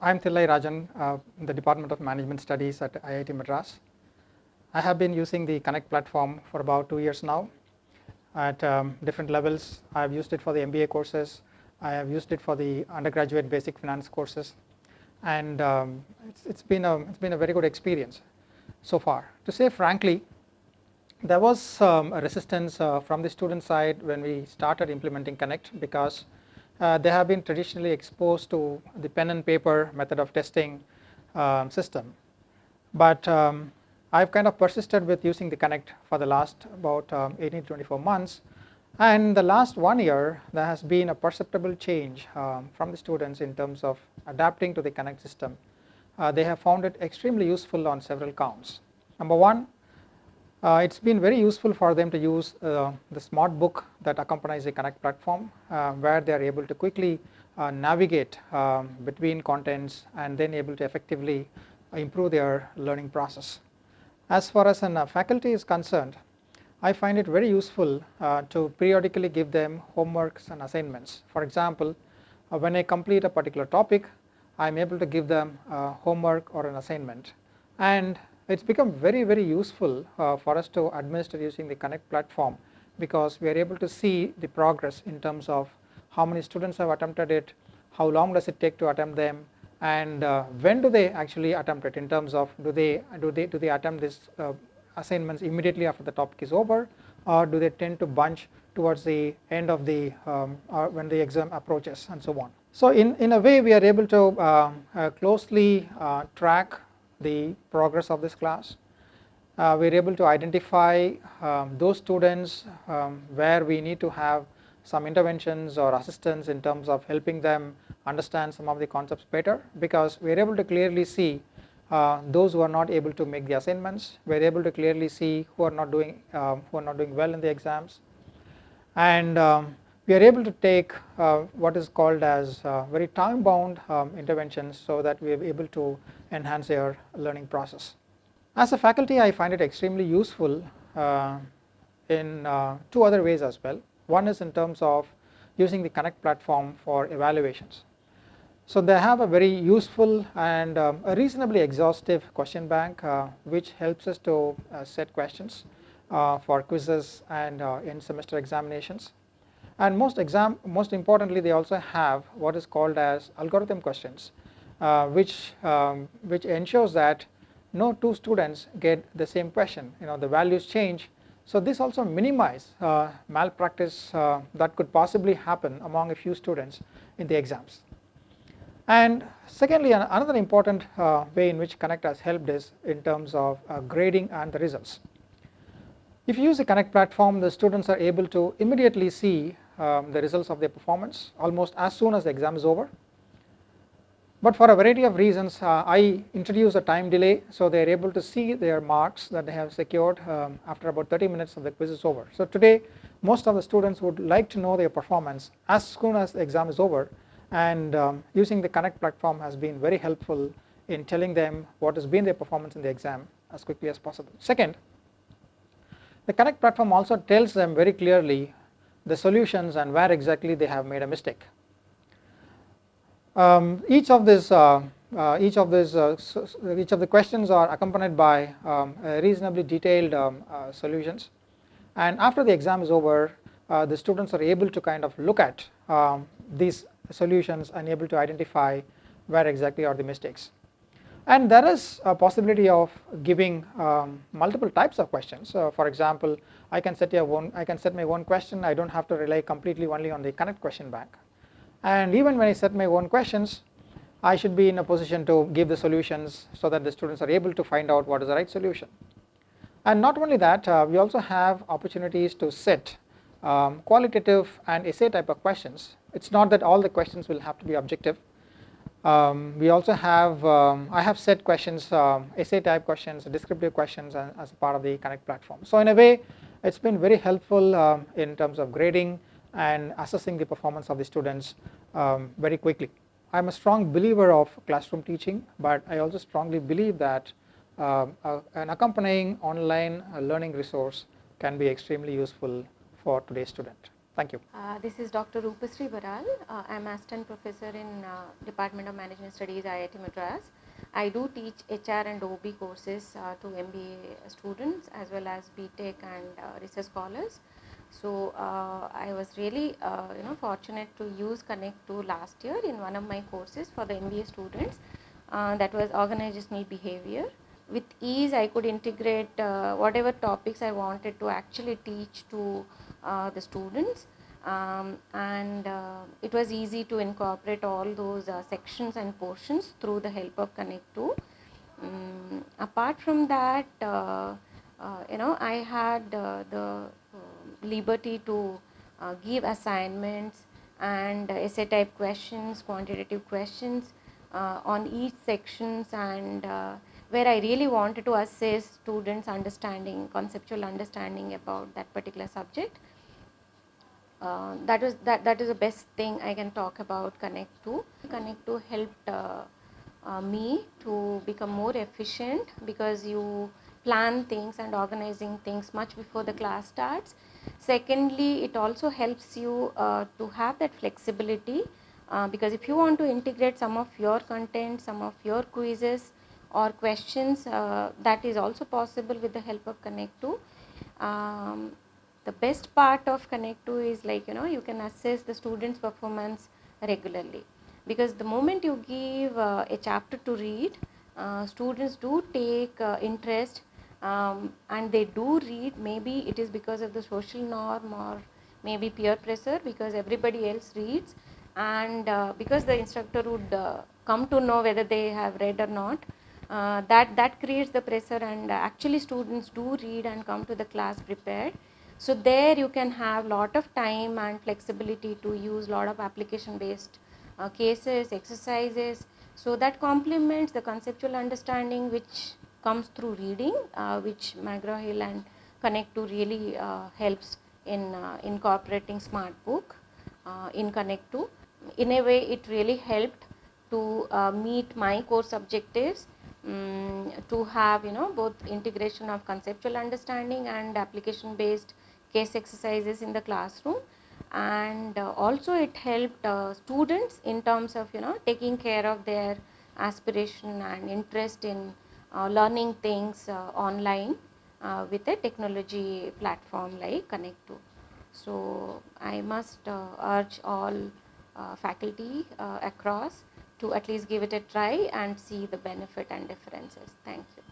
I'm Thillai Rajan in the Department of Management Studies at IIT Madras. I have been using the Connect platform for about 2 years now at different levels. I have used it for the MBA courses. I have used it for the undergraduate basic finance courses, and it's been a very good experience so far. To say frankly, there was a resistance from the student side when we started implementing Connect, because they have been traditionally exposed to the pen and paper method of testing system. But I've kind of persisted with using the Connect for the last about 18 to 24 months. And the last 1 year, there has been a perceptible change from the students in terms of adapting to the Connect system. They have found it extremely useful on several counts. Number one, it's been very useful for them to use the smart book that accompanies the Connect platform, where they are able to quickly navigate between contents and then able to effectively improve their learning process. As far as a faculty is concerned, I find it very useful to periodically give them homeworks and assignments. For example, when I complete a particular topic, I'm able to give them homework or an assignment, and it's become very useful for us to administer using the Connect platform, because we are able to see the progress in terms of how many students have attempted it, how long does it take to attempt them, and when do they actually attempt it, in terms of do they attempt this assignments immediately after the topic is over, or do they tend to bunch towards the end of the when the exam approaches, and so on. So in a way, we are able to closely track the progress of this class. We are able to identify those students where we need to have some interventions or assistance in terms of helping them understand some of the concepts better, because we are able to clearly see those who are not able to make the assignments. We are able to clearly see who are not doing well in the exams, and we are able to take what is called as very time-bound interventions, so that we are able to enhance their learning process. As a faculty, I find it extremely useful in two other ways as well. One is in terms of using the Connect platform for evaluations. So they have a very useful and a reasonably exhaustive question bank, which helps us to set questions for quizzes and end semester examinations. And most importantly, they also have what is called as algorithm questions, which ensures that no two students get the same question. The values change. So this also minimizes malpractice that could possibly happen among a few students in the exams. And secondly, another important way in which Connect has helped is in terms of grading and the results. If you use the Connect platform, the students are able to immediately see the results of their performance almost as soon as the exam is over. But for a variety of reasons, I introduce a time delay, so they are able to see their marks that they have secured after about 30 minutes of the quiz is over. So today, most of the students would like to know their performance as soon as the exam is over, and using the Connect platform has been very helpful in telling them what has been their performance in the exam as quickly as possible. Second, the Connect platform also tells them very clearly the solutions and where exactly they have made a mistake. Each of the questions are accompanied by reasonably detailed solutions, and after the exam is over, the students are able to kind of look at these solutions and able to identify where exactly are the mistakes. And there is a possibility of giving multiple types of questions. So for example, I can set my own question. I don't have to rely completely only on the Connect question bank. And even when I set my own questions, I should be in a position to give the solutions so that the students are able to find out what is the right solution. And not only that, we also have opportunities to set qualitative and essay type of questions. It's not that all the questions will have to be objective. We also have, I have set questions, essay type questions, descriptive questions as a part of the Connect platform. So in a way, it's been very helpful in terms of grading and assessing the performance of the students very quickly. I'm a strong believer of classroom teaching, but I also strongly believe that an accompanying online learning resource can be extremely useful for today's student. Thank you. This is Dr. Rupashree Baral. I'm Assistant Professor in Department of Management Studies, IIT Madras. I do teach HR and OB courses to MBA students as well as BTech and research scholars. So I was really fortunate to use CONNECT2 last year in one of my courses for the MBA students. That was organizational behavior. With ease, I could integrate whatever topics I wanted to actually teach to the students, and it was easy to incorporate all those sections and portions through the help of CONNECT2. Apart from that, I had the liberty to give assignments and essay type questions, quantitative questions on each sections, and where I really wanted to assess students' understanding, conceptual understanding about that particular subject. That is the best thing I can talk about CONNECT2. CONNECT2 helped me to become more efficient because you plan things and organizing things much before the class starts. Secondly, it also helps you to have that flexibility because if you want to integrate some of your content, some of your quizzes or questions, that is also possible with the help of CONNECT2. The best part of CONNECT2 is you can assess the students' performance regularly, because the moment you give a chapter to read, students do take interest, and they do read. Maybe it is because of the social norm or maybe peer pressure, because everybody else reads, and because the instructor would come to know whether they have read or not. That creates the pressure, and actually students do read and come to the class prepared. So there you can have lot of time and flexibility to use lot of application based cases, exercises, so that complements the conceptual understanding which comes through reading, which McGraw Hill and CONNECT2 really helps in incorporating smart book in CONNECT2. In a way, it really helped to meet my course objectives, to have both integration of conceptual understanding and application based case exercises in the classroom, and also it helped students in terms of taking care of their aspiration and interest in learning things online with a technology platform like CONNECT2. So I must urge all faculty across to at least give it a try and see the benefit and differences. Thank you.